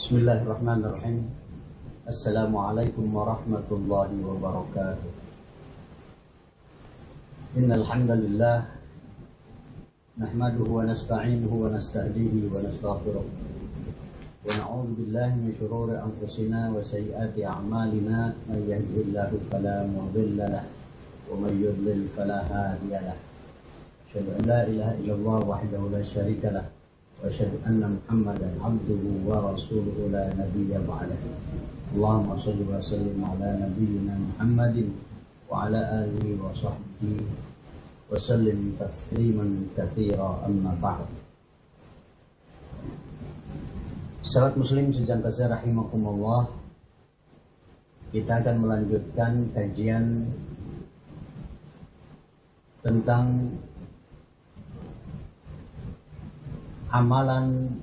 Bismillahirrahmanirrahim. Assalamualaikum warahmatullahi wabarakatuh. Innal hamdalillah nahmaduhu wa nasta'inuhu wa nasta'dihi wa nastaghfiruh. Wa na'udzu billahi min shururi anfusina wa sayyiati a'malina. May yahdihillahu fala mudilla lahu wa may yudlil fala hadiya lahu. Asyhadu an la ilaha illallah wahdahu la syarika lahu wa asyhadu anna Muhammadan abduhu wa rasuluhu la nabiyya ba'dahu. Allahumma shalli wa sallim ala nabiyyina Muhammadin wa ala alihi wa sahbihi wa sallim tasliman katsira, amma ba'd. Sahabat muslim sejam kasih rahimakumullah, kita akan melanjutkan kajian tentang amalan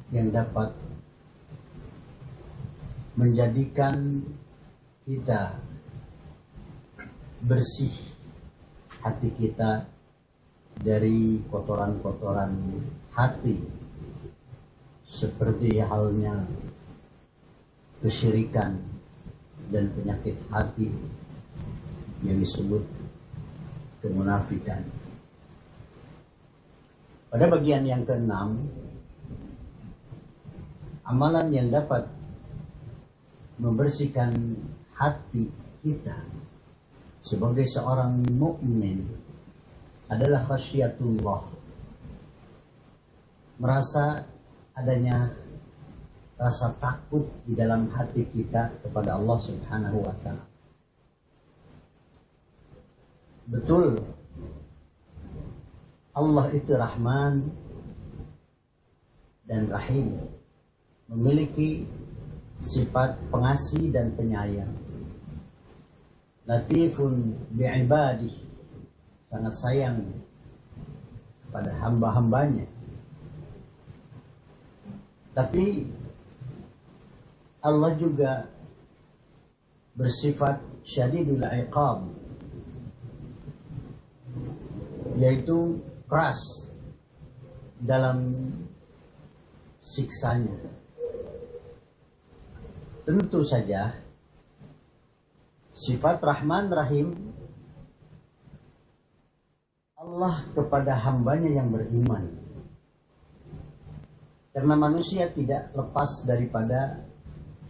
yang dapat menjadikan kita bersih hati kita dari kotoran-kotoran hati, seperti halnya kesyirikan dan penyakit hati yang disebut kemunafikan. Pada bagian yang keenam, amalan yang dapat membersihkan hati kita sebagai seorang mukmin adalah khasyatullah, merasa adanya rasa takut di dalam hati kita kepada Allah Subhanahu wa ta'ala. Betul, Allah itu Rahman dan Rahim, memiliki sifat pengasih dan penyayang. Latifun bi'ibadih, sangat sayang pada hamba-hambanya. Tapi Allah juga bersifat syadidul iqab, yaitu keras dalam siksanya. Tentu saja sifat Rahman Rahim Allah kepada hambanya yang beriman, karena manusia tidak lepas daripada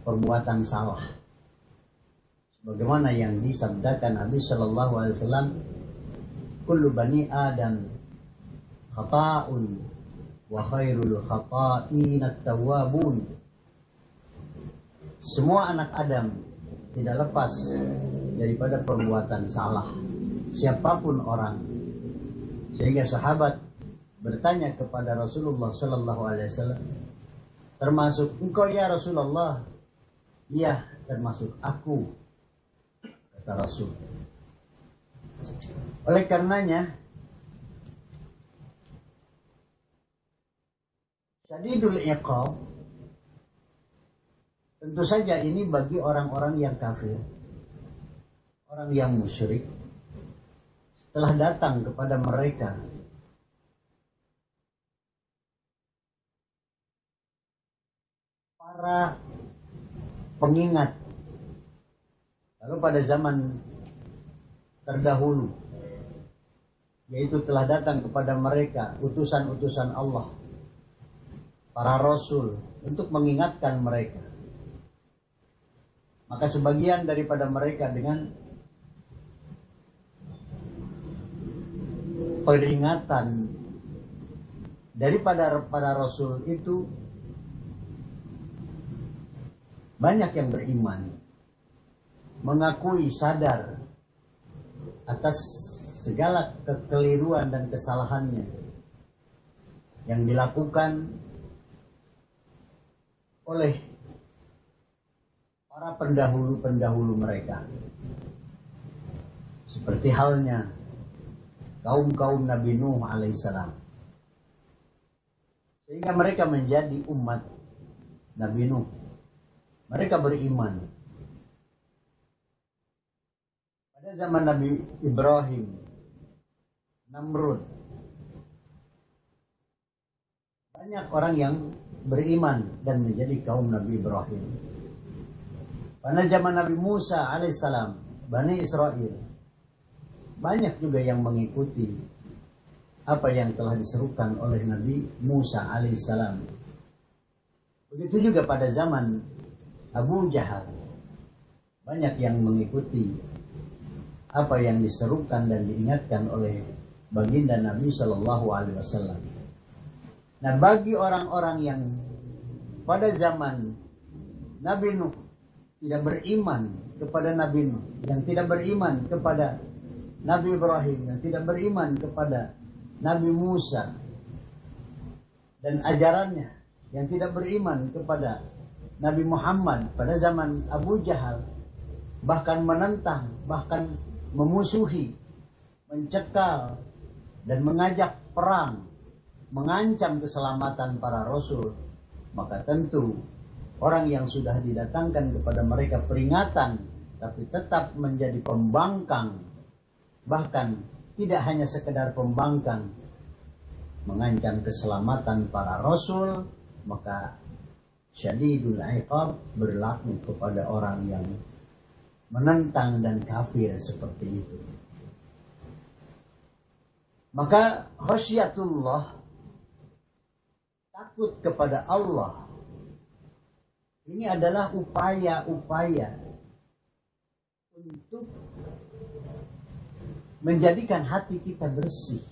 perbuatan salah, sebagaimana yang disabdakan Nabi Shallallahu Alaihi Wasallam, kullu bani Adam khata'un wa khairul khata'in at-tawwabun. Semua anak Adam tidak lepas daripada perbuatan salah, siapapun orang. Sehingga sahabat bertanya kepada Rasulullah sallallahu alaihi wasallam, termasuk engkau ya Rasulullah? Iya, termasuk aku, kata Rasul. Oleh karenanya, syadidul iqab tentu saja ini bagi orang-orang yang kafir, orang yang musyrik. Setelah datang kepada mereka para pengingat, lalu pada zaman terdahulu, yaitu telah datang kepada mereka utusan-utusan Allah, para rasul, untuk mengingatkan mereka. Maka sebagian daripada mereka dengan peringatan daripada para rasul itu banyak yang beriman, mengakui sadar atas segala kekeliruan dan kesalahannya yang dilakukan oleh para pendahulu-pendahulu mereka, seperti halnya kaum-kaum Nabi Nuh alaihissalam, sehingga mereka menjadi umat Nabi Nuh. Mereka beriman. Pada zaman Nabi Ibrahim, Namrud, banyak orang yang beriman dan menjadi kaum Nabi Ibrahim. Pada zaman Nabi Musa alaihissalam, Bani Israel, banyak juga yang mengikuti apa yang telah diserukan oleh Nabi Musa alaihissalam. Begitu juga pada zaman Abu Jahal, banyak yang mengikuti apa yang diserukan dan diingatkan oleh baginda Nabi Shallallahu Alaihi Wasallam. Nah, bagi orang-orang yang pada zaman Nabi Nuh tidak beriman kepada Nabi Nuh, yang tidak beriman kepada Nabi Ibrahim, yang tidak beriman kepada Nabi Musa dan ajarannya, yang tidak beriman kepada Nabi Muhammad pada zaman Abu Jahal, bahkan menentang, bahkan memusuhi, mencekal dan mengajak perang, mengancam keselamatan para rasul, maka tentu orang yang sudah didatangkan kepada mereka peringatan tapi tetap menjadi pembangkang, bahkan tidak hanya sekedar pembangkang, mengancam keselamatan para rasul, maka syadidul iqab berlaku kepada orang yang menentang dan kafir seperti itu. Maka khasyatullah, takut kepada Allah, ini adalah upaya-upaya untuk menjadikan hati kita bersih.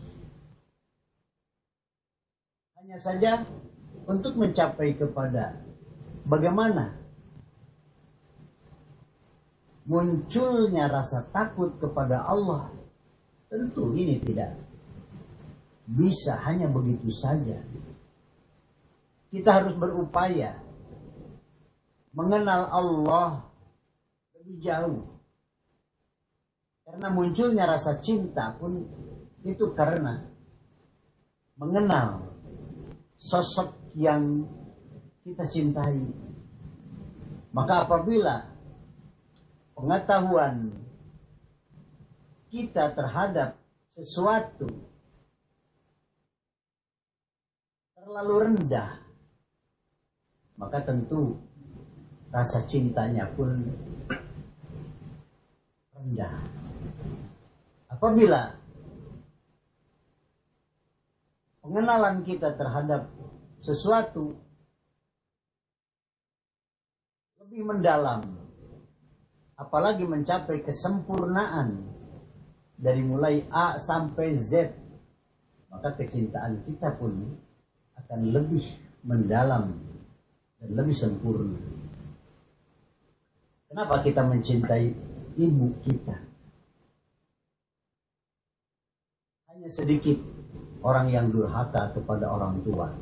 Hanya saja untuk mencapai kepada bagaimana munculnya rasa takut kepada Allah, tentu ini tidak bisa hanya begitu saja. Kita harus berupaya mengenal Allah lebih jauh. Karena munculnya rasa cinta pun itu karena mengenal sosok yang kita cintai. Maka apabila pengetahuan kita terhadap sesuatu terlalu rendah, maka tentu rasa cintanya pun rendah. Apabila pengenalan kita terhadap sesuatu lebih mendalam, apalagi mencapai kesempurnaan dari mulai A sampai Z, maka kecintaan kita pun akan lebih mendalam dan lebih sempurna. Kenapa kita mencintai ibu kita? Hanya sedikit orang yang durhaka kepada orang tua,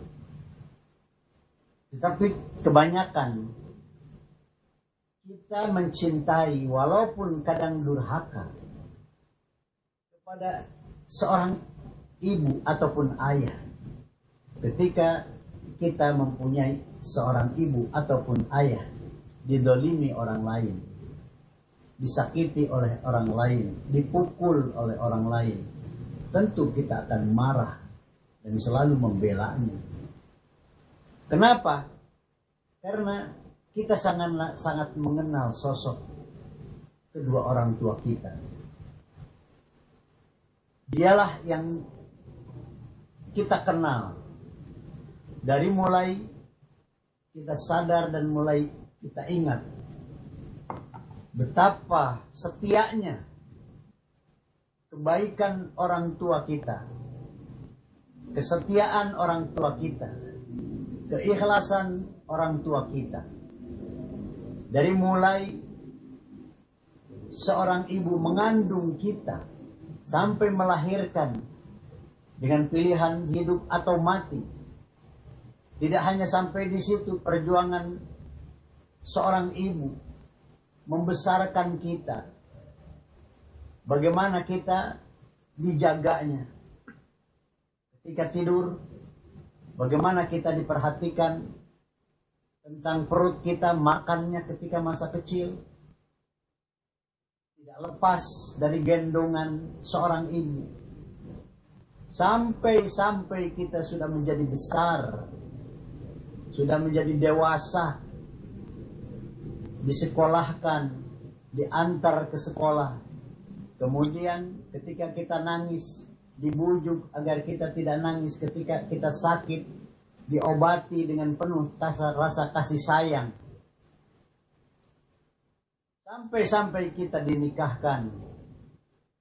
tetapi kebanyakan kita mencintai walaupun kadang durhaka kepada seorang ibu ataupun ayah. Ketika kita mempunyai seorang ibu ataupun ayah didolimi orang lain, disakiti oleh orang lain, dipukul oleh orang lain, tentu kita akan marah dan selalu membelanya. Kenapa? Karena kita sangat mengenal sosok kedua orang tua kita. Dialah yang kita kenal dari mulai kita sadar dan mulai kita ingat betapa setianya kebaikan orang tua kita, kesetiaan orang tua kita, keikhlasan orang tua kita. Dari mulai seorang ibu mengandung kita sampai melahirkan dengan pilihan hidup atau mati. Tidak hanya sampai di situ, perjuangan seorang ibu membesarkan kita. Bagaimana kita dijaganya ketika tidur, bagaimana kita diperhatikan tentang perut kita, makannya ketika masa kecil, tidak lepas dari gendongan seorang ibu. Sampai kita sudah menjadi besar, sudah menjadi dewasa, disekolahkan, diantar ke sekolah. Kemudian ketika kita nangis, dibujuk agar kita tidak nangis. Ketika kita sakit, diobati dengan penuh rasa kasih sayang. Sampai-sampai kita dinikahkan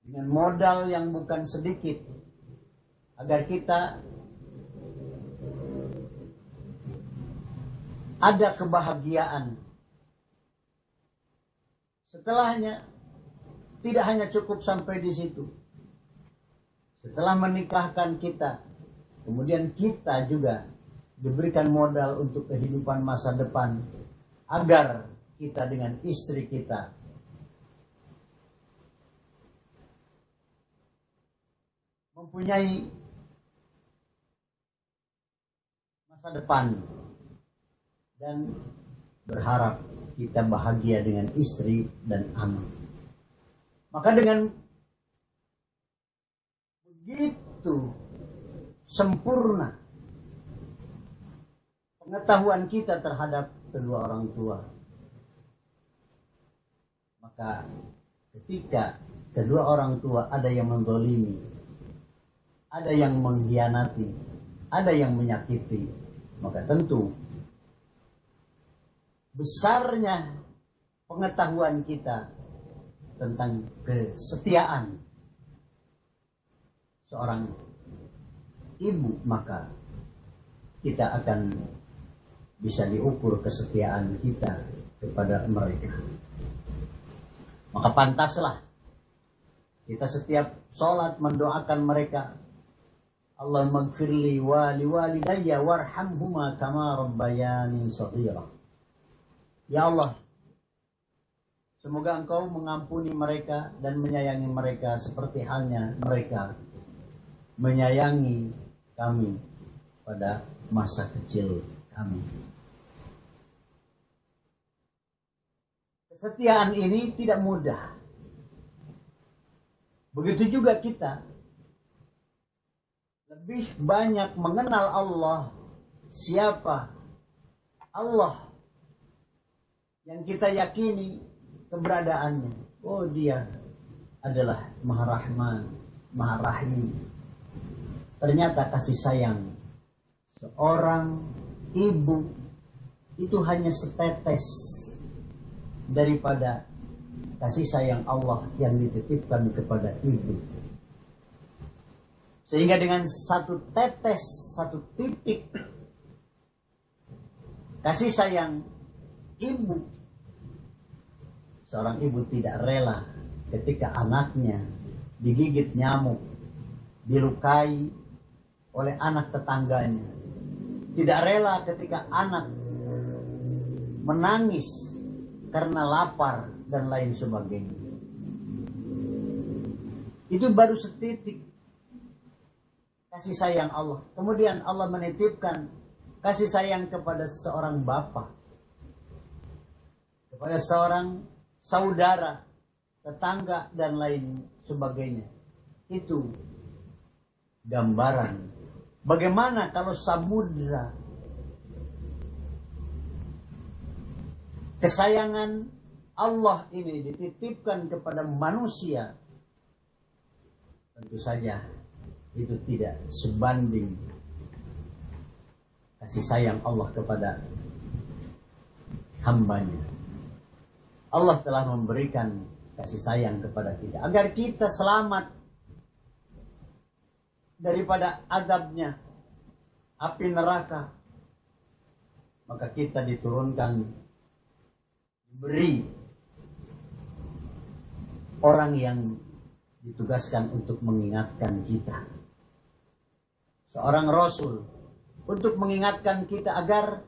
dengan modal yang bukan sedikit, agar kita ada kebahagiaan. Setelahnya tidak hanya cukup sampai di situ. Setelah menikahkan kita, kemudian kita juga diberikan modal untuk kehidupan masa depan, agar kita dengan istri kita mempunyai masa depan dan berharap kita bahagia dengan istri dan anak. Maka dengan begitu sempurna pengetahuan kita terhadap kedua orang tua, maka ketika kedua orang tua ada yang menzalimi, ada yang mengkhianati, ada yang menyakiti, maka tentu besarnya pengetahuan kita tentang kesetiaan seorang ibu, maka kita akan bisa diukur kesetiaan kita kepada mereka. Maka pantaslah kita setiap sholat mendoakan mereka, Allahumma gfirli wa liwalidayya warhamhuma kama rabbayani shaghira. Ya Allah, semoga Engkau mengampuni mereka dan menyayangi mereka seperti halnya mereka menyayangi kami pada masa kecil kami. Kesetiaan ini tidak mudah. Begitu juga kita lebih banyak mengenal Allah. Siapa Allah yang kita yakini keberadaannya? Oh, Dia adalah Maha Rahman, Maha Rahim. Ternyata kasih sayang seorang ibu itu hanya setetes daripada kasih sayang Allah yang dititipkan kepada ibu. Sehingga dengan satu tetes, satu titik kasih sayang ibu, seorang ibu tidak rela ketika anaknya digigit nyamuk, dilukai oleh anak tetangganya. Tidak rela ketika anak menangis karena lapar dan lain sebagainya. Itu baru setitik kasih sayang Allah. Kemudian Allah menitipkan kasih sayang kepada seorang bapak, kepada seorang saudara, tetangga, dan lain sebagainya. Itu gambaran bagaimana kalau samudra kesayangan Allah ini dititipkan kepada manusia. Tentu saja itu tidak sebanding kasih sayang Allah kepada hambanya. Allah telah memberikan kasih sayang kepada kita agar kita selamat daripada azabnya api neraka. Maka kita diturunkan, diberi orang yang ditugaskan untuk mengingatkan kita, seorang Rasul, untuk mengingatkan kita agar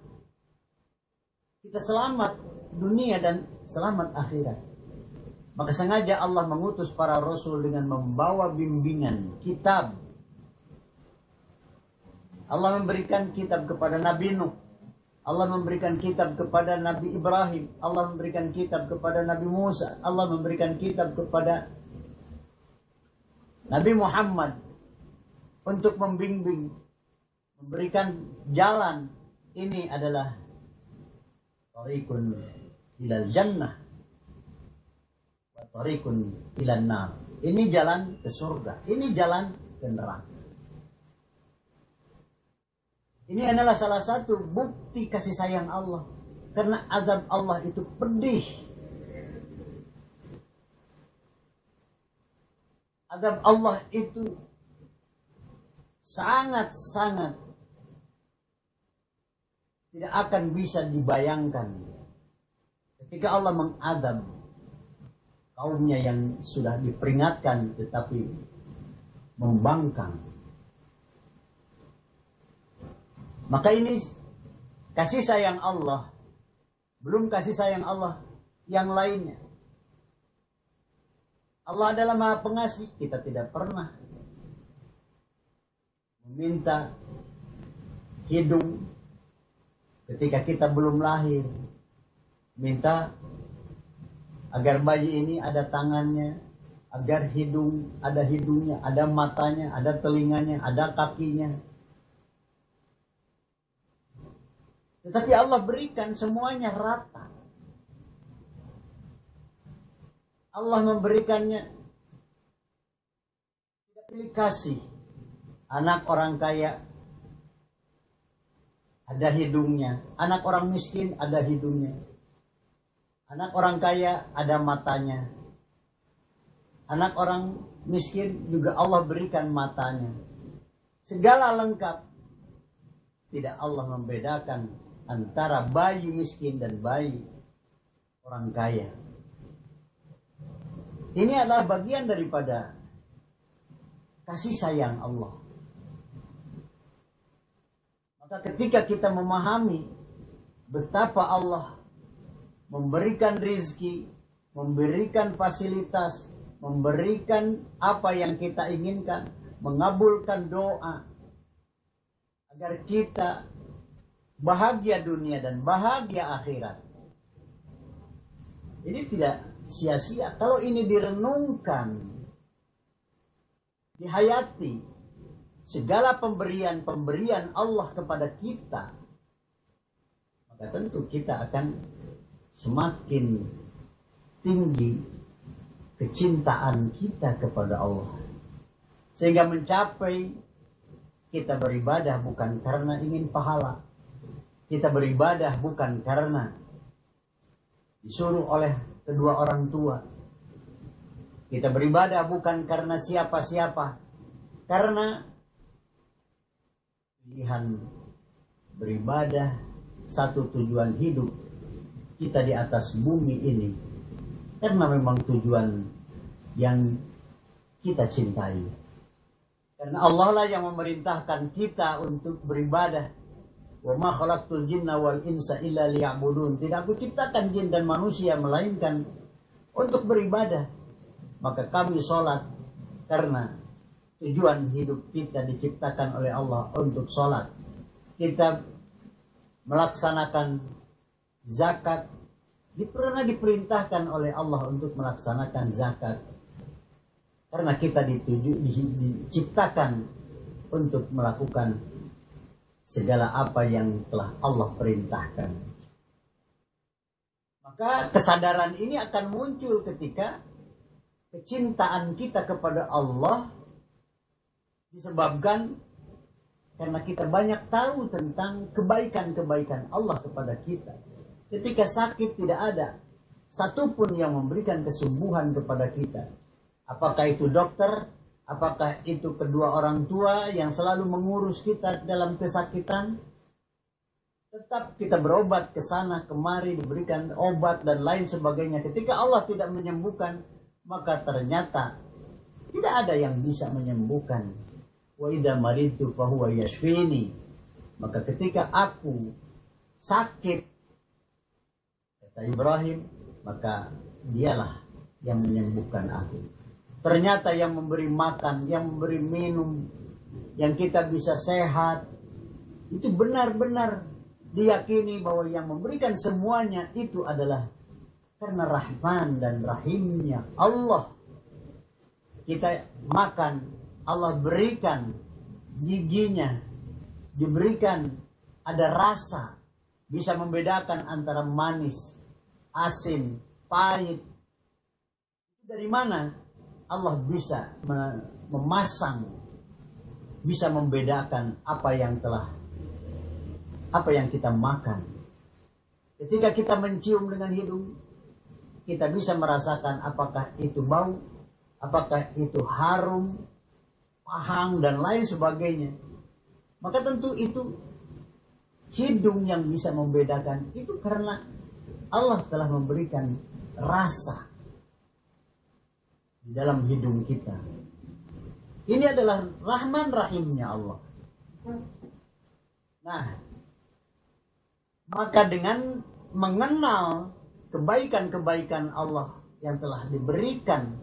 kita selamat dunia dan selamat akhirat. Maka sengaja Allah mengutus para Rasul dengan membawa bimbingan kitab. Allah memberikan kitab kepada Nabi Nuh, Allah memberikan kitab kepada Nabi Ibrahim, Allah memberikan kitab kepada Nabi Musa, Allah memberikan kitab kepada Nabi Muhammad untuk membimbing, memberikan jalan ini adalah tariqun ilal jannah wa tariqun ilan nar. Ini jalan ke surga, ini jalan ke neraka. Ini adalah salah satu bukti kasih sayang Allah. Karena azab Allah itu pedih. Azab Allah itu sangat-sangat tidak akan bisa dibayangkan ketika Allah mengadab kaumnya yang sudah diperingatkan tetapi membangkang. Maka ini kasih sayang Allah, belum kasih sayang Allah yang lainnya. Allah adalah Maha Pengasih, kita tidak pernah meminta hidung ketika kita belum lahir. Minta agar bayi ini ada tangannya, agar ada hidungnya, ada matanya, ada telinganya, ada kakinya. Tetapi Allah berikan semuanya rata. Allah memberikannya tidak pilih kasih. Anak orang kaya ada hidungnya, anak orang miskin ada hidungnya. Anak orang kaya ada matanya. Anak orang miskin juga Allah berikan matanya. Segala lengkap. Tidak Allah membedakan antara bayi miskin dan bayi orang kaya. Ini adalah bagian daripada kasih sayang Allah. Maka ketika kita memahami betapa Allah memberikan rizki, memberikan fasilitas, memberikan apa yang kita inginkan, mengabulkan doa, agar kita bahagia dunia dan bahagia akhirat. Ini tidak sia-sia kalau ini direnungkan, dihayati segala pemberian Allah kepada kita, maka tentu kita akan semakin tinggi kecintaan kita kepada Allah, sehingga mencapai kita beribadah bukan karena ingin pahala. Kita beribadah bukan karena disuruh oleh kedua orang tua. Kita beribadah bukan karena siapa-siapa. Karena pilihan beribadah satu tujuan hidup kita di atas bumi ini. Karena memang tujuan yang kita cintai. Karena Allah lah yang memerintahkan kita untuk beribadah. Wa ma khalaqtul jinna wal insa illa liya'budun. Tidak aku ciptakan jin dan manusia melainkan untuk beribadah. Maka kami sholat karena tujuan hidup kita diciptakan oleh Allah untuk sholat. Kita melaksanakan zakat, pernah diperintahkan oleh Allah untuk melaksanakan zakat. Karena kita diciptakan untuk melakukan segala apa yang telah Allah perintahkan. Maka kesadaran ini akan muncul ketika kecintaan kita kepada Allah disebabkan karena kita banyak tahu tentang kebaikan-kebaikan Allah kepada kita. Ketika sakit tidak ada satupun yang memberikan kesembuhan kepada kita. Apakah itu dokter, apakah itu kedua orang tua yang selalu mengurus kita dalam kesakitan. Tetap kita berobat ke sana kemari, diberikan obat dan lain sebagainya. Ketika Allah tidak menyembuhkan, maka ternyata tidak ada yang bisa menyembuhkan. Wa idza maridtu fahuwa yashfini. Maka ketika aku sakit, kata Ibrahim, maka dialah yang menyembuhkan aku. Ternyata yang memberi makan, yang memberi minum, yang kita bisa sehat, itu benar-benar diyakini bahwa yang memberikan semuanya itu adalah karena Rahman dan Rahimnya Allah. Kita makan, Allah berikan giginya, diberikan ada rasa, bisa membedakan antara manis, asin, pahit. Dari mana Allah bisa memasang, bisa membedakan apa yang kita makan. Ketika kita mencium dengan hidung, kita bisa merasakan apakah itu bau, apakah itu harum, pahang, dan lain sebagainya. Maka tentu itu hidung yang bisa membedakan itu karena Allah telah memberikan rasa di dalam hidung kita. Ini adalah Rahman Rahimnya Allah. Nah, maka dengan mengenal kebaikan-kebaikan Allah yang telah diberikan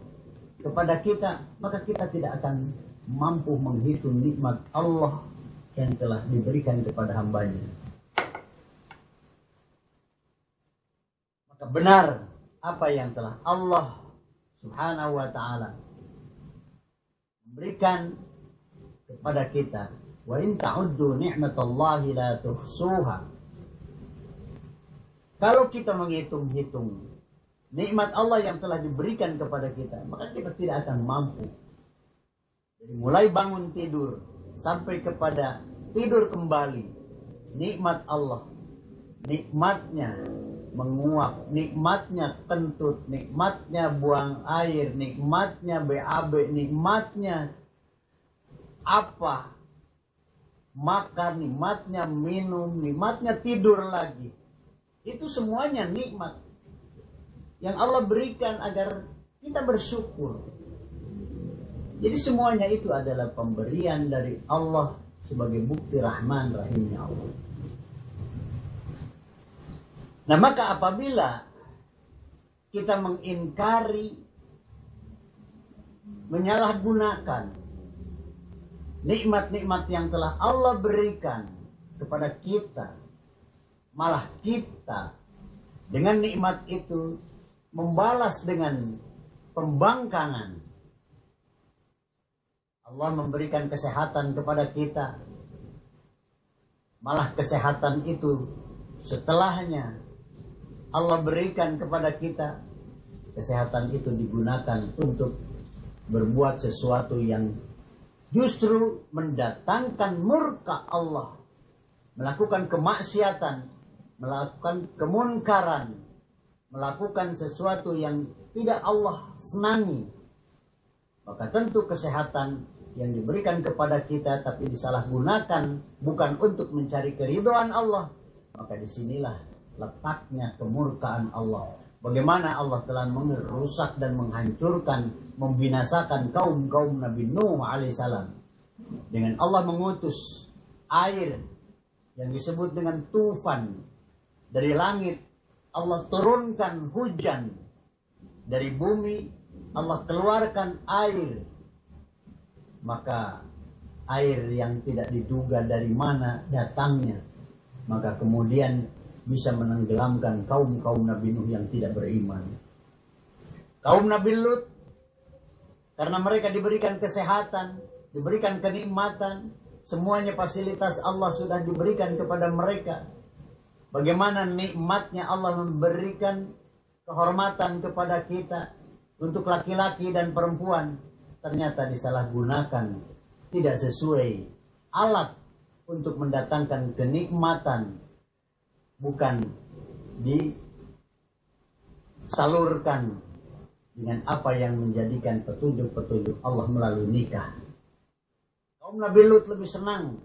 kepada kita, maka kita tidak akan mampu menghitung nikmat Allah yang telah diberikan kepada hambanya. Maka benar apa yang telah Allah Subhanahu wa ta'ala berikan kepada kita. Wa in ta'uddu ni'matallahi la tuhsuha. Kalau kita menghitung-hitung nikmat Allah yang telah diberikan kepada kita, maka kita tidak akan mampu. Dari mulai bangun tidur sampai kepada tidur kembali, nikmat Allah, nikmatnya menguap, nikmatnya kentut, nikmatnya buang air, nikmatnya BAB, nikmatnya apa makan, nikmatnya minum, nikmatnya tidur lagi. Itu semuanya nikmat yang Allah berikan agar kita bersyukur. Jadi semuanya itu adalah pemberian dari Allah sebagai bukti Rahman Rahimnya Allah. Nah, maka apabila kita mengingkari, menyalahgunakan nikmat-nikmat yang telah Allah berikan kepada kita, malah kita dengan nikmat itu membalas dengan pembangkangan. Allah memberikan kesehatan kepada kita, malah kesehatan itu setelahnya Allah berikan kepada kita, kesehatan itu digunakan untuk berbuat sesuatu yang justru mendatangkan murka Allah, melakukan kemaksiatan, melakukan kemunkaran, melakukan sesuatu yang tidak Allah senangi. Maka tentu kesehatan yang diberikan kepada kita tapi disalahgunakan bukan untuk mencari keridhaan Allah, maka disinilah letaknya kemurkaan Allah. Bagaimana Allah telah merusak dan menghancurkan, membinasakan kaum Nabi Nuh alaihissalam dengan Allah mengutus air yang disebut dengan tufan dari langit. Allah turunkan hujan dari bumi, Allah keluarkan air, maka air yang tidak diduga dari mana datangnya, maka kemudian bisa menenggelamkan kaum Nabi Nuh yang tidak beriman. Kaum Nabi Lut, karena mereka diberikan kesehatan, diberikan kenikmatan, semuanya fasilitas Allah sudah diberikan kepada mereka. Bagaimana nikmatnya Allah memberikan kehormatan kepada kita untuk laki-laki dan perempuan, ternyata disalahgunakan, tidak sesuai alat untuk mendatangkan kenikmatan, bukan disalurkan dengan apa yang menjadikan petunjuk-petunjuk Allah melalui nikah. Kaum Nabi Lut lebih senang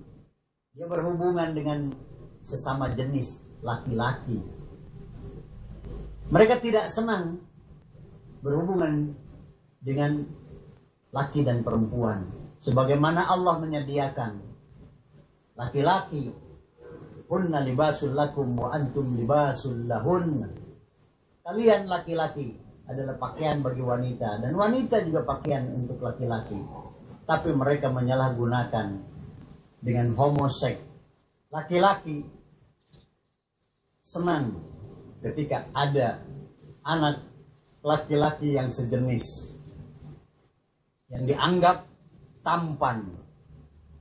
dia berhubungan dengan sesama jenis laki-laki. Mereka tidak senang berhubungan dengan laki dan perempuan, sebagaimana Allah menyediakan laki-laki, hunna libasul lakum wa antum libasul lahun. Kalian laki-laki adalah pakaian bagi wanita, dan wanita juga pakaian untuk laki-laki. Tapi mereka menyalahgunakan dengan homoseks. Laki-laki senang ketika ada anak laki-laki yang sejenis, yang dianggap tampan.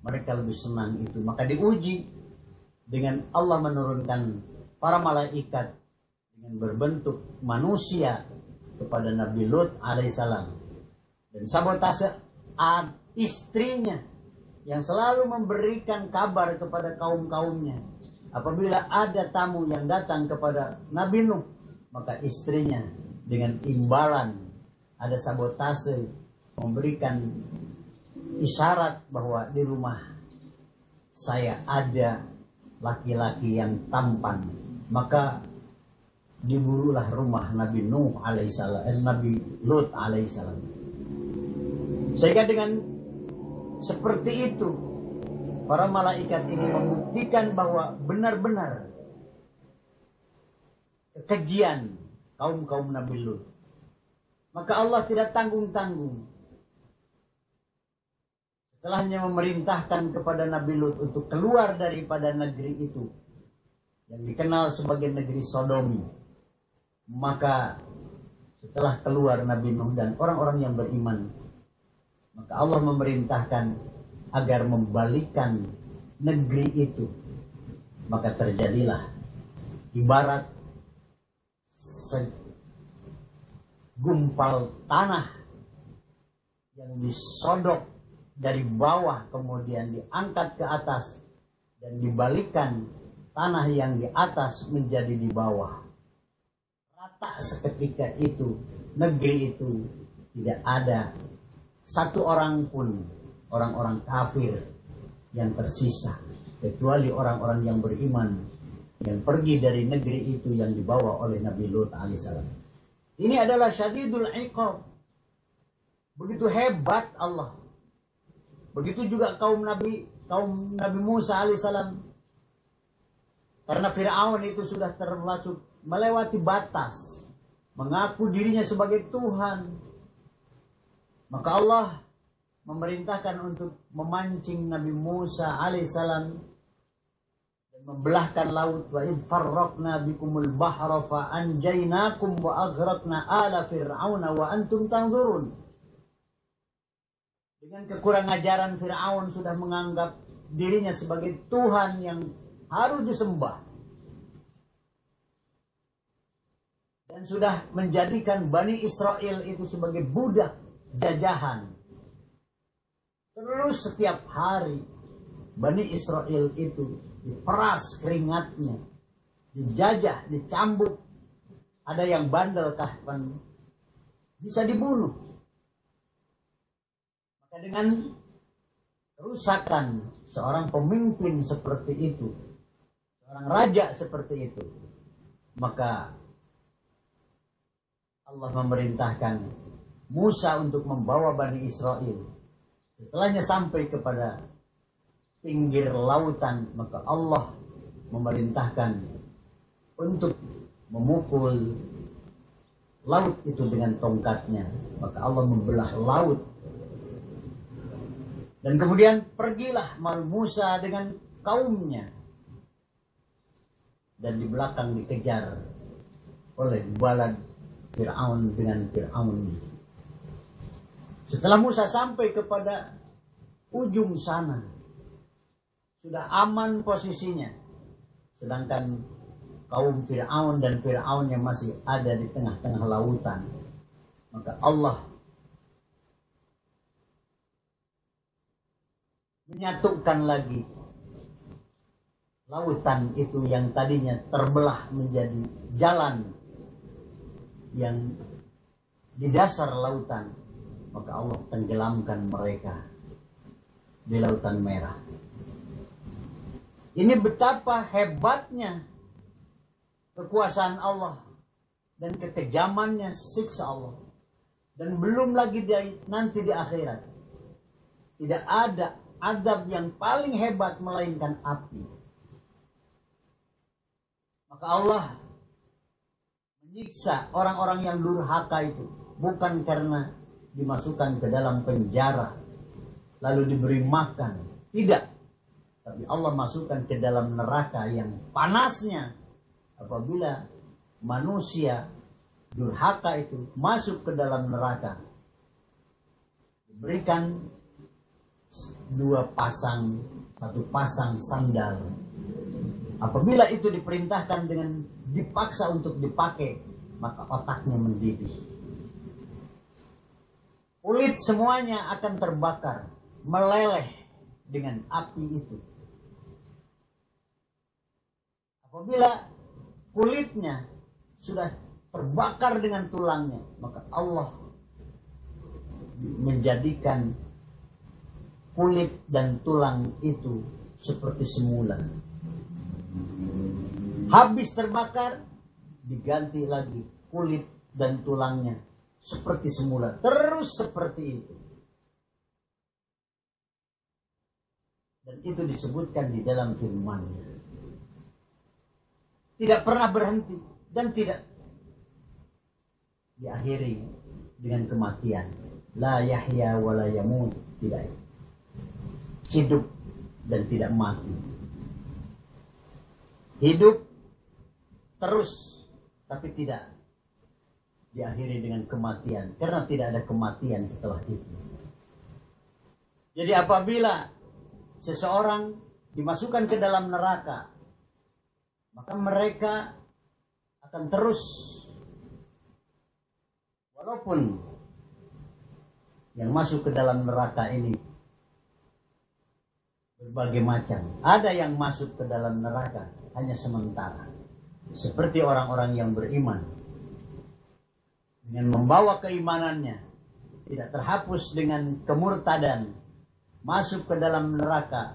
Mereka lebih senang itu. Maka diuji dengan Allah menurunkan para malaikat dengan berbentuk manusia kepada Nabi Lut alaihissalam, dan sabotase istrinya yang selalu memberikan kabar kepada kaum-kaumnya apabila ada tamu yang datang kepada Nabi Nuh, maka istrinya dengan imbalan ada sabotase memberikan isyarat bahwa di rumah saya ada laki-laki yang tampan, maka diburulah rumah Nabi Nuh alaihissalam, Nabi Lut alaihissalam. Sehingga dengan seperti itu para malaikat ini membuktikan bahwa benar-benar kekejian kaum Nabi Lut. Maka Allah tidak tanggung-tanggung, setelahnya memerintahkan kepada Nabi Lut untuk keluar daripada negeri itu yang dikenal sebagai negeri Sodomi. Maka setelah keluar Nabi Nuh dan orang-orang yang beriman, maka Allah memerintahkan agar membalikkan negeri itu. Maka terjadilah ibarat segumpal tanah yang disodok dari bawah kemudian diangkat ke atas dan dibalikkan tanah yang di atas menjadi di bawah. Rata seketika itu negeri itu tidak ada satu orang pun orang-orang kafir yang tersisa, kecuali orang-orang yang beriman yang pergi dari negeri itu yang dibawa oleh Nabi Lut alaihissalam. Ini adalah syadidul iqab. Begitu hebat Allah. Begitu juga kaum Nabi Musa alaihissalam. Karena Fir'aun itu sudah terlalu melewati batas, mengaku dirinya sebagai Tuhan. Maka Allah memerintahkan untuk memancing Nabi Musa alaihissalam dan membelahkan laut. Wa idh farraqna bikumul bahra fa anjaynakum wa aghraqna ala fir'auna wa antum tanzurun. Dengan kekurang ajaran Fir'aun sudah menganggap dirinya sebagai Tuhan yang harus disembah, dan sudah menjadikan Bani Israel itu sebagai budak jajahan. Terus setiap hari Bani Israel itu diperas keringatnya, dijajah, dicambuk. Ada yang bandel kahpan bisa dibunuh. Maka dengan kerusakan seorang pemimpin seperti itu, seorang raja seperti itu, maka Allah memerintahkan Musa untuk membawa Bani Israel. Setelahnya sampai kepada pinggir lautan, maka Allah memerintahkan untuk memukul laut itu dengan tongkatnya. Maka Allah membelah laut. Dan kemudian pergilah Musa dengan kaumnya. Dan di belakang dikejar oleh bala Fir'aun dengan Fir'aun. Setelah Musa sampai kepada ujung sana, sudah aman posisinya. Sedangkan kaum Fir'aun dan Fir'aun yang masih ada di tengah-tengah lautan. Maka Allah menyatukan lagi lautan itu yang tadinya terbelah menjadi jalan yang di dasar lautan. Maka Allah tenggelamkan mereka di Lautan Merah. Ini betapa hebatnya kekuasaan Allah dan kekejamannya siksa Allah. Dan belum lagi nanti di akhirat tidak ada azab yang paling hebat melainkan api. Maka Allah menyiksa orang-orang yang durhaka itu bukan karena dimasukkan ke dalam penjara lalu diberi makan, tidak. Tapi Allah masukkan ke dalam neraka yang panasnya apabila manusia durhaka itu masuk ke dalam neraka. Diberikan satu pasang sandal Apabila itu diperintahkan dengan dipaksa untuk dipakai, maka otaknya mendidih. Kulit semuanya akan terbakar, meleleh dengan api itu. Apabila kulitnya sudah terbakar dengan tulangnya, maka Allah menjadikan kulit dan tulang itu seperti semula. Habis terbakar, diganti lagi kulit dan tulangnya seperti semula, terus seperti itu. Dan itu disebutkan di dalam firman-Nya. Tidak pernah berhenti dan tidak diakhiri dengan kematian. La yahya wa la yamut, tidak. Hidup dan tidak mati. Hidup terus, tapi tidak diakhiri dengan kematian, karena tidak ada kematian setelah itu. Jadi apabila seseorang dimasukkan ke dalam neraka, maka mereka akan terus, walaupun yang masuk ke dalam neraka ini berbagai macam. Ada yang masuk ke dalam neraka hanya sementara, seperti orang-orang yang beriman, dengan membawa keimanannya, tidak terhapus dengan kemurtadan, masuk ke dalam neraka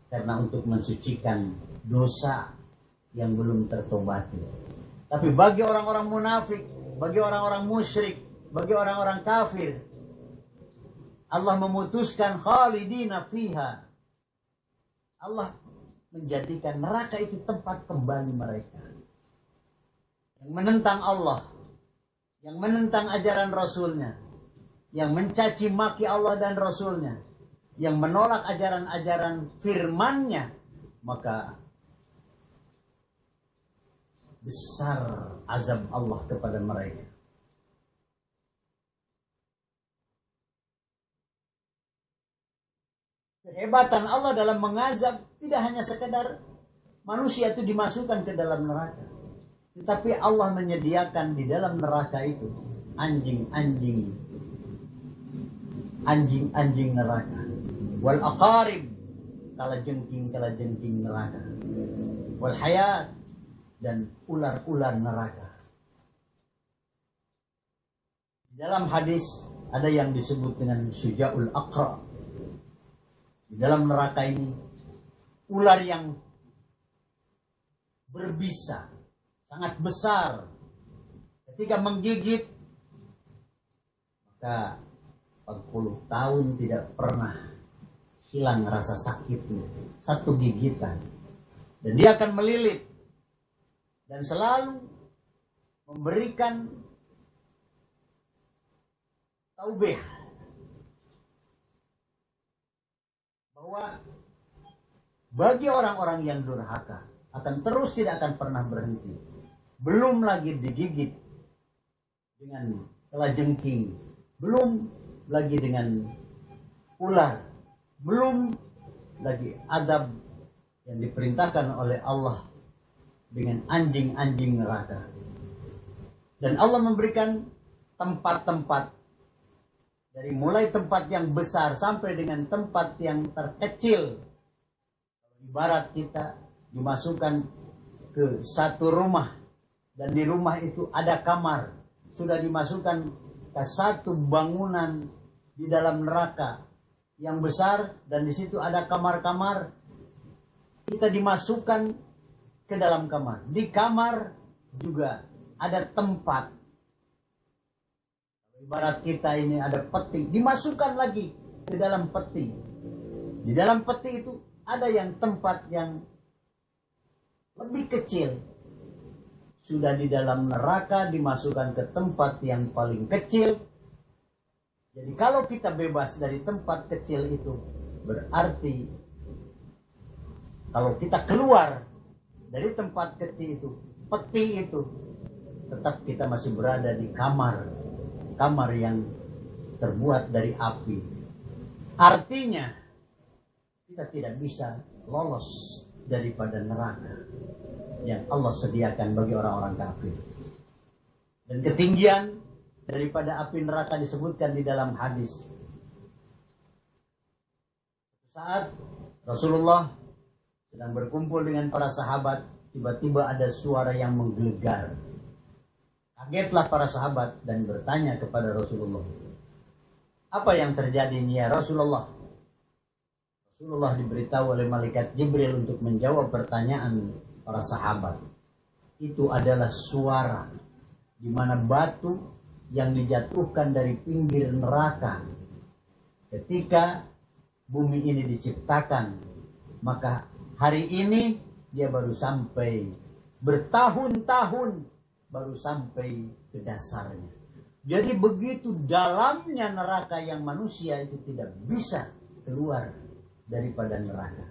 karena untuk mensucikan dosa yang belum tertobati. Tapi bagi orang-orang munafik, bagi orang-orang musyrik, bagi orang-orang kafir, Allah memutuskan khalidina fiha. Allah menjadikan neraka itu tempat kembali mereka. Yang menentang Allah, yang menentang ajaran Rasulnya, yang mencaci maki Allah dan Rasulnya, yang menolak ajaran-ajaran firman-Nya, maka besar azab Allah kepada mereka. Kehebatan Allah dalam mengazab tidak hanya sekedar manusia itu dimasukkan ke dalam neraka, tetapi Allah menyediakan di dalam neraka itu anjing-anjing neraka, wal aqarib, kalajengking neraka, wal hayat, dan ular-ular neraka. Di dalam hadis ada yang disebut dengan Syuja'ul Aqra. Di dalam neraka ini ular yang berbisa, sangat besar. Ketika menggigit, maka 40 tahun tidak pernah hilang rasa sakitnya. Satu gigitan. Dan dia akan melilit dan selalu memberikan taubih bahwa bagi orang-orang yang durhaka akan terus tidak akan pernah berhenti. Belum lagi digigit dengan kalajengking, belum lagi dengan ular, belum lagi adab yang diperintahkan oleh Allah dengan anjing-anjing neraka. Dan Allah memberikan tempat-tempat, dari mulai tempat yang besar sampai dengan tempat yang terkecil. Ibarat kita dimasukkan ke satu rumah, dan di rumah itu ada kamar. Sudah dimasukkan ke satu bangunan di dalam neraka yang besar, dan di situ ada kamar-kamar. Kita dimasukkan ke dalam kamar. Di kamar juga ada tempat. Ibarat kita ini ada peti, dimasukkan lagi ke dalam peti. Di dalam peti itu ada yang tempat yang lebih kecil. Sudah di dalam neraka dimasukkan ke tempat yang paling kecil. Jadi kalau kita bebas dari tempat kecil itu, berarti kalau kita keluar dari tempat kecil itu, peti itu, tetap kita masih berada di kamar yang terbuat dari api. Artinya kita tidak bisa lolos daripada neraka yang Allah sediakan bagi orang-orang kafir. Dan ketinggian daripada api neraka disebutkan di dalam hadis. Saat Rasulullah sedang berkumpul dengan para sahabat, tiba-tiba ada suara yang menggelegar. Kagetlah para sahabat dan bertanya kepada Rasulullah, "Apa yang terjadi ini ya Rasulullah?" Rasulullah diberitahu oleh malaikat Jibril untuk menjawab pertanyaan para sahabat. Itu adalah suara di mana batu yang dijatuhkan dari pinggir neraka ketika bumi ini diciptakan, maka hari ini dia baru sampai, bertahun-tahun baru sampai ke dasarnya. Jadi begitu dalamnya neraka yang manusia itu tidak bisa keluar daripada neraka.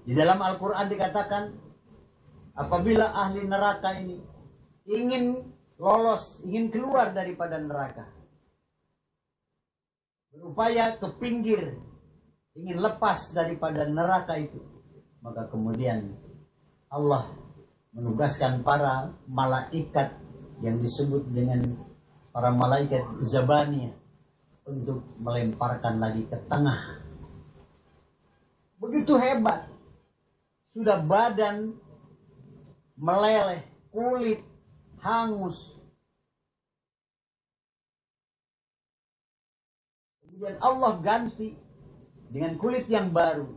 Di dalam Al-Quran dikatakan, apabila ahli neraka ini ingin lolos, ingin keluar daripada neraka, berupaya ke pinggir, ingin lepas daripada neraka itu, maka kemudian Allah menugaskan para malaikat yang disebut dengan para malaikat Zabaniyah untuk melemparkan lagi ke tengah. Begitu hebat. Sudah badan meleleh, kulit hangus. Kemudian Allah ganti dengan kulit yang baru.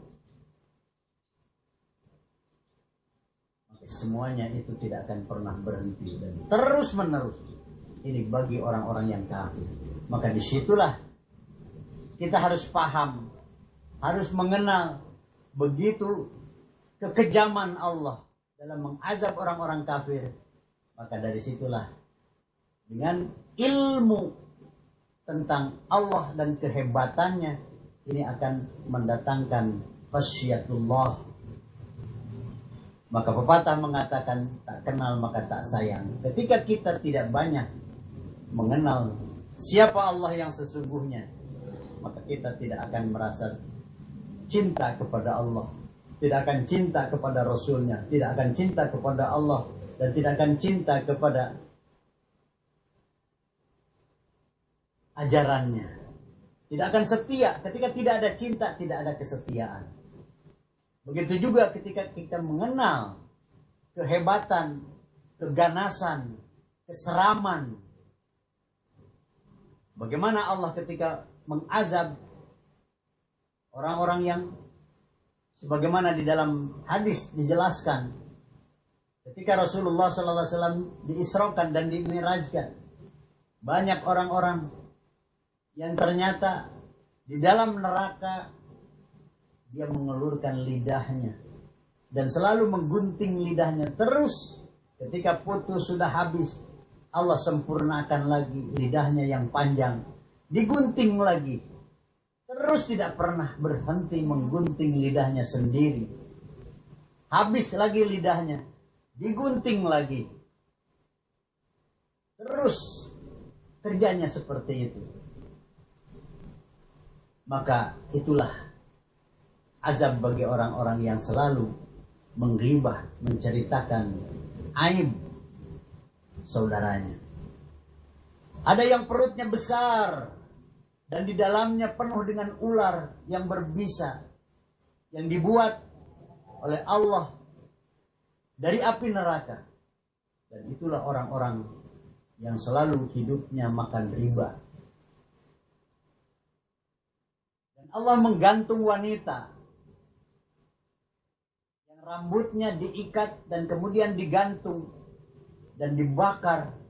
Maka semuanya itu tidak akan pernah berhenti dan terus menerus. Ini bagi orang-orang yang kafir. Maka disitulah kita harus paham, harus mengenal begitu kekejaman Allah dalam mengazab orang-orang kafir. Maka dari situlah dengan ilmu tentang Allah dan kehebatannya, ini akan mendatangkan khasyatullah. Maka pepatah mengatakan, tak kenal maka tak sayang. Ketika kita tidak banyak mengenal siapa Allah yang sesungguhnya, maka kita tidak akan merasa cinta kepada Allah, tidak akan cinta kepada Rasulnya, tidak akan cinta kepada Allah, dan tidak akan cinta kepada ajarannya. Tidak akan setia. Ketika tidak ada cinta, tidak ada kesetiaan. Begitu juga ketika kita mengenal kehebatan, keganasan, keseraman. Bagaimana Allah ketika mengazab orang-orang yang sebagaimana di dalam hadis dijelaskan, ketika Rasulullah SAW diisrakan dan dimi'rajkan, banyak orang-orang yang ternyata di dalam neraka dia mengelurkan lidahnya dan selalu menggunting lidahnya terus. Ketika putus sudah habis, Allah sempurnakan lagi lidahnya yang panjang, digunting lagi. Terus tidak pernah berhenti menggunting lidahnya sendiri. Habis lagi lidahnya, digunting lagi. Terus kerjanya seperti itu. Maka itulah azab bagi orang-orang yang selalu menggibah, menceritakan aib saudaranya. Ada yang perutnya besar dan di dalamnya penuh dengan ular yang berbisa, yang dibuat oleh Allah dari api neraka. Dan itulah orang-orang yang selalu hidupnya makan riba. Dan Allah menggantung wanita yang rambutnya diikat dan kemudian digantung dan dibakar.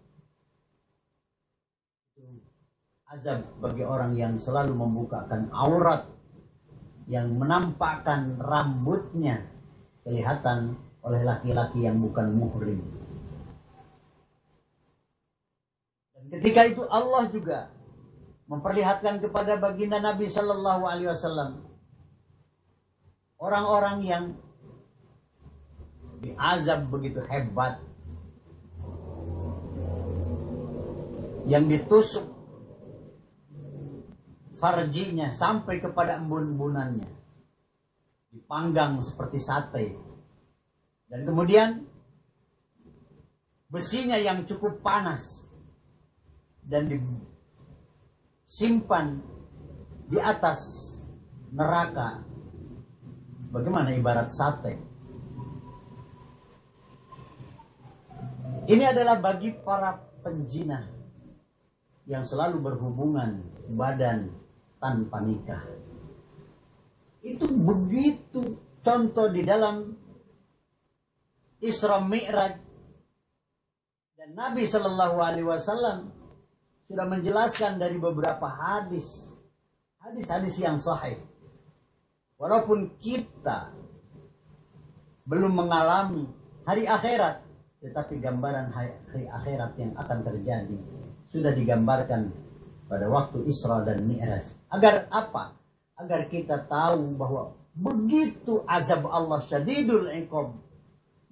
Azab bagi orang yang selalu membukakan aurat, yang menampakkan rambutnya kelihatan oleh laki-laki yang bukan muhrim. Dan ketika itu Allah juga memperlihatkan kepada baginda Nabi Shallallahu Alaihi Wasallam orang-orang yang diazab begitu hebat, yang ditusuk farjinya sampai kepada embun-embunannya, dipanggang seperti sate. Dan kemudian besinya yang cukup panas dan disimpan di atas neraka. Bagaimana ibarat sate. Ini adalah bagi para penjinah yang selalu berhubungan badan tanpa nikah. Itu begitu contoh di dalam Isra Mi'raj. Dan Nabi Shallallahu Alaihi Wasallam sudah menjelaskan dari beberapa hadis-hadis yang sahih. Walaupun kita belum mengalami hari akhirat, tetapi gambaran hari akhirat yang akan terjadi sudah digambarkan pada waktu Isra dan Mi'raj. Agar apa? Agar kita tahu bahwa begitu azab Allah syadidul iqab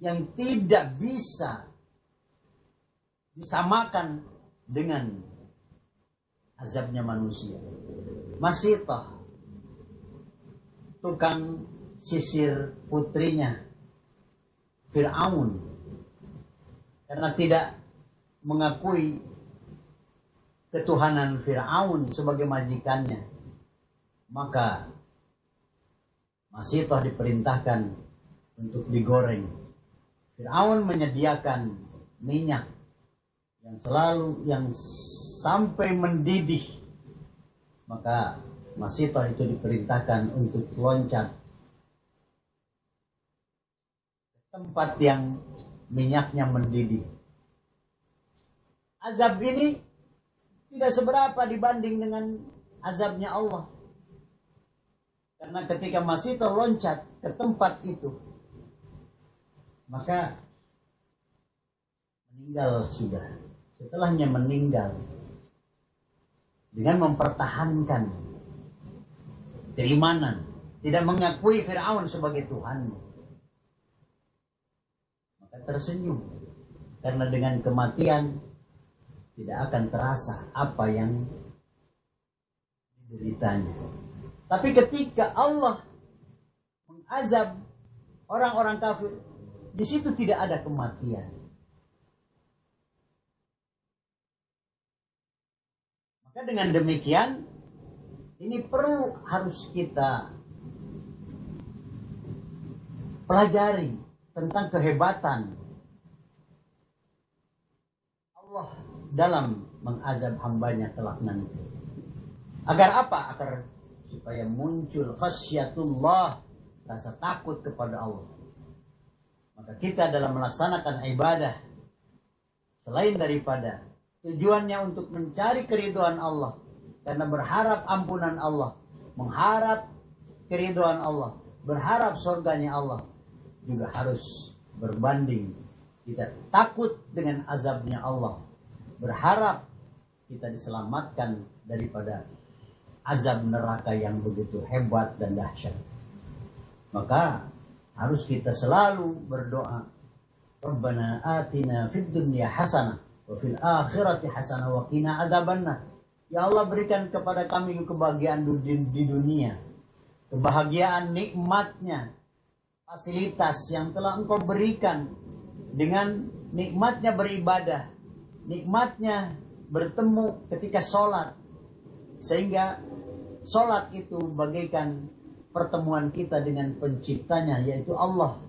yang tidak bisa disamakan dengan azabnya manusia. Masitah, tukang sisir putrinya Fir'aun, karena tidak mengakui ketuhanan Fir'aun sebagai majikannya, maka Masitah diperintahkan untuk digoreng. Fir'aun menyediakan minyak yang sampai mendidih, maka Masitah itu diperintahkan untuk loncat ke tempat yang minyaknya mendidih. Azab ini tidak seberapa dibanding dengan azabnya Allah. Karena ketika Masitah loncat ke tempat itu, maka meninggal sudah. Setelahnya meninggal dengan mempertahankan keimanan, tidak mengakui Fir'aun sebagai Tuhan, maka tersenyum, karena dengan kematian tidak akan terasa apa yang dideritanya. Tapi ketika Allah mengazab orang-orang kafir, di situ tidak ada kematian. Maka dengan demikian, ini harus kita pelajari tentang kehebatan Allah dalam mengazab hambanya kelak nanti. Agar apa? Agar supaya muncul khasyatullah, rasa takut kepada Allah. Maka kita dalam melaksanakan ibadah, selain daripada tujuannya untuk mencari keridhaan Allah, karena berharap ampunan Allah, mengharap keridhaan Allah, berharap surganya Allah, juga harus berbanding. Kita takut dengan azabnya Allah, berharap kita diselamatkan daripada azab neraka yang begitu hebat dan dahsyat. Maka harus kita selalu berdoa, Rabbana atina fid dunya hasanah wa fil akhirati hasanah wa qina adzabannar. Ya Allah, berikan kepada kami kebahagiaan di dunia, kebahagiaan nikmatnya, fasilitas yang telah Engkau berikan dengan nikmatnya beribadah, nikmatnya bertemu ketika sholat, sehingga sholat itu bagaikan pertemuan kita dengan penciptanya, yaitu Allah.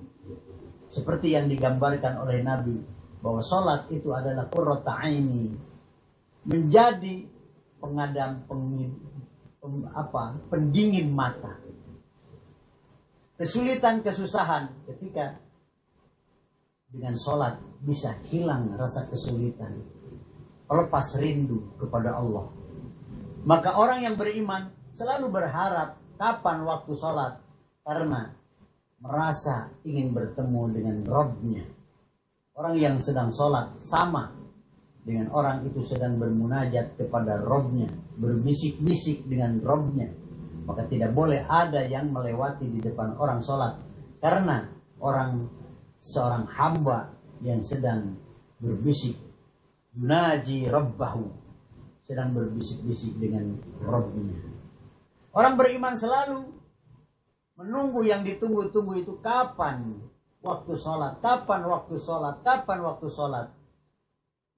Seperti yang digambarkan oleh Nabi, bahwa sholat itu adalah qurrata aini, menjadi pendingin mata. Kesulitan, kesusahan, ketika dengan sholat bisa hilang rasa kesulitan, lepas rindu kepada Allah. Maka orang yang beriman selalu berharap kapan waktu sholat, karena merasa ingin bertemu dengan Rabb-nya. Orang yang sedang sholat sama dengan orang itu sedang bermunajat kepada Rabb-nya, berbisik-bisik dengan Rabb-nya. Maka tidak boleh ada yang melewati di depan orang sholat, karena seorang hamba yang sedang berbisik, yunaji Rabbahu, sedang berbisik-bisik dengan Rabb-nya. Orang beriman selalu menunggu yang ditunggu-tunggu itu kapan waktu sholat, kapan waktu sholat, kapan waktu sholat.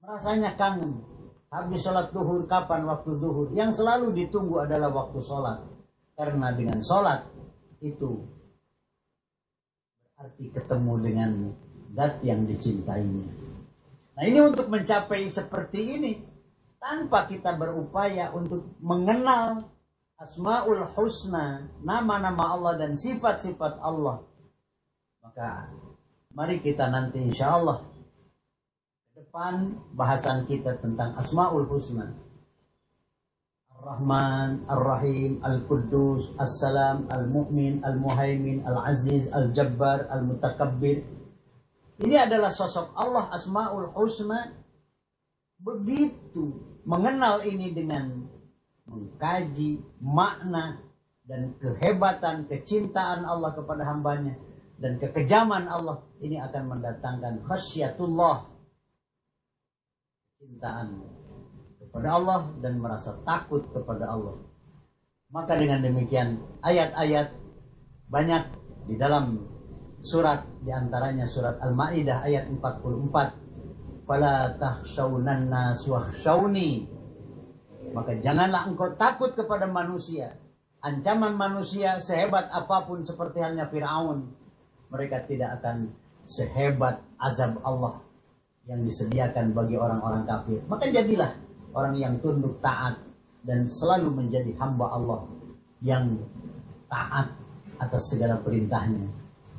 Rasanya kangen. Habis sholat duhur, kapan waktu duhur. Yang selalu ditunggu adalah waktu sholat. Karena dengan sholat itu berarti ketemu dengan zat yang dicintainya. Nah, ini untuk mencapai seperti ini, tanpa kita berupaya untuk mengenal Asmaul Husna, nama-nama Allah dan sifat-sifat Allah, maka mari kita nanti insya Allah ke depan bahasan kita tentang Asmaul Husna. Ar-Rahman, Ar-Rahim, Al-Quddus, As-Salam, Al-Mu'min, Al-Muhaimin, Al-Aziz, Al-Jabbar, Al-Mutakabbir. Ini adalah sosok Allah, Asmaul Husna. Begitu mengenal ini dengan mengkaji makna dan kehebatan, kecintaan Allah kepada hambanya dan kekejaman Allah, ini akan mendatangkan khasyatullah, cintaan kepada Allah dan merasa takut kepada Allah. Maka dengan demikian ayat-ayat banyak di dalam surat, diantaranya surat Al-Ma'idah ayat 44, fala takhshawnan nas wakhshawni, maka janganlah engkau takut kepada manusia. Ancaman manusia sehebat apapun seperti halnya Fir'aun, mereka tidak akan sehebat azab Allah yang disediakan bagi orang-orang kafir. Maka jadilah orang yang tunduk taat dan selalu menjadi hamba Allah yang taat atas segala perintahnya.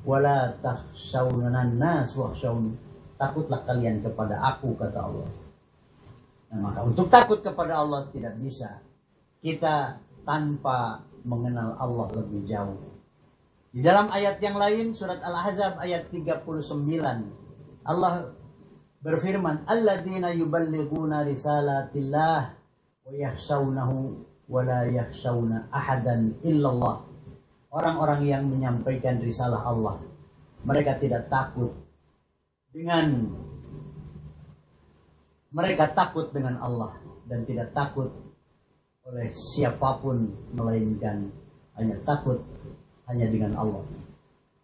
Wala takhshawnan nas wakhshawni, takutlah kalian kepada aku, kata Allah. Nah, maka untuk takut kepada Allah tidak bisa kita tanpa mengenal Allah lebih jauh. Di dalam ayat yang lain, surat Al-Ahzab ayat 39, Allah berfirman, alladzina yuballighuna risalatillah wa yakhshawnahu wa la yakhshawna ahadan illallah. Orang-orang yang menyampaikan risalah Allah, mereka tidak takut dengan Allah dan tidak takut oleh siapapun, melainkan hanya takut hanya dengan Allah.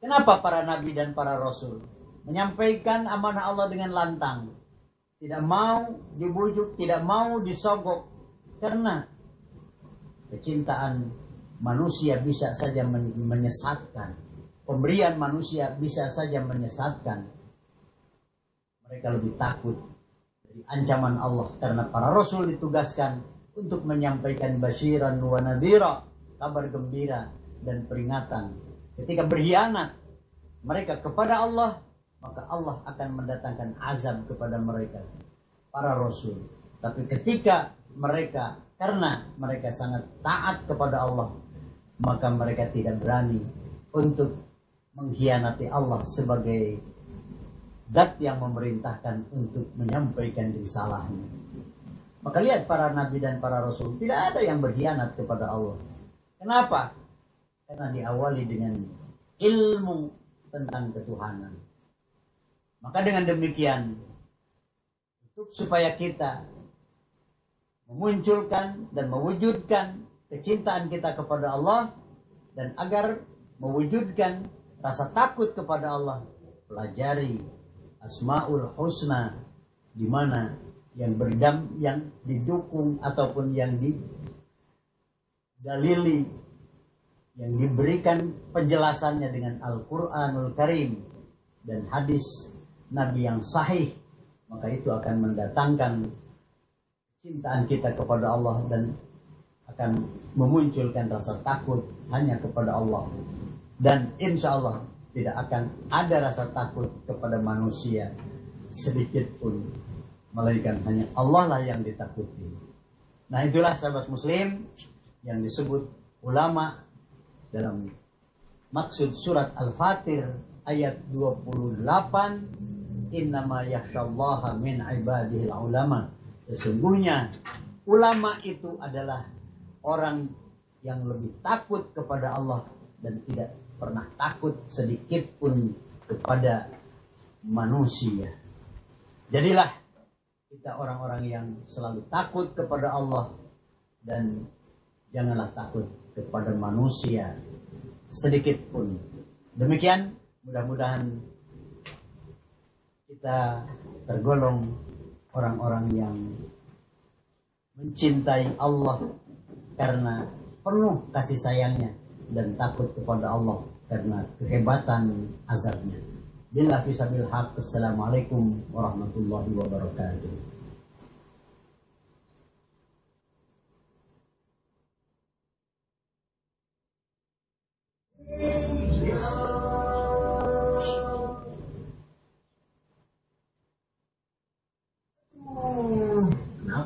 Kenapa para nabi dan para rasul menyampaikan amanah Allah dengan lantang, tidak mau dibujuk, tidak mau disogok? Karena kecintaan manusia bisa saja menyesatkan, pemberian manusia bisa saja menyesatkan. Mereka lebih takut dari ancaman Allah, karena para rasul ditugaskan untuk menyampaikan basyiran wa nadhira, kabar gembira dan peringatan. Ketika berkhianat mereka kepada Allah, maka Allah akan mendatangkan azab kepada mereka, para rasul. Tapi ketika mereka, karena mereka sangat taat kepada Allah, maka mereka tidak berani untuk mengkhianati Allah sebagai zat yang memerintahkan untuk menyampaikan risalahnya. Maka lihat para nabi dan para rasul, tidak ada yang berkhianat kepada Allah. Kenapa? Karena diawali dengan ilmu tentang ketuhanan. Maka dengan demikian, untuk supaya kita memunculkan dan mewujudkan kecintaan kita kepada Allah, dan agar mewujudkan rasa takut kepada Allah, pelajari Asmaul Husna, di mana yang didukung ataupun yang didalili, yang diberikan penjelasannya dengan Al-Quranul Karim dan hadis Nabi yang sahih, maka itu akan mendatangkan cintaan kita kepada Allah dan akan memunculkan rasa takut hanya kepada Allah. Dan insya Allah tidak akan ada rasa takut kepada manusia sedikit pun, melainkan hanya Allah lah yang ditakuti. Nah, itulah sahabat muslim yang disebut ulama dalam maksud surat Al-Fatir ayat 28, innama yakhsyallaha min ibadihil ulama. Sesungguhnya ulama itu adalah orang yang lebih takut kepada Allah dan tidak pernah takut sedikit pun kepada manusia. Jadilah kita orang-orang yang selalu takut kepada Allah, dan janganlah takut kepada manusia sedikit pun. Demikian, mudah-mudahan kita tergolong orang-orang yang mencintai Allah karena penuh kasih sayangnya dan takut kepada Allah karena kehebatan azabnya. Billah fisabil haq. Assalamualaikum warahmatullahi wabarakatuh.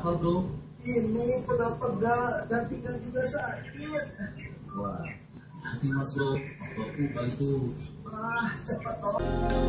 Kenapa bro? Ini pegal-pegal dan pinggang juga sakit. Wah, hati mas bro, waktu aku kali itu. Cepat toh.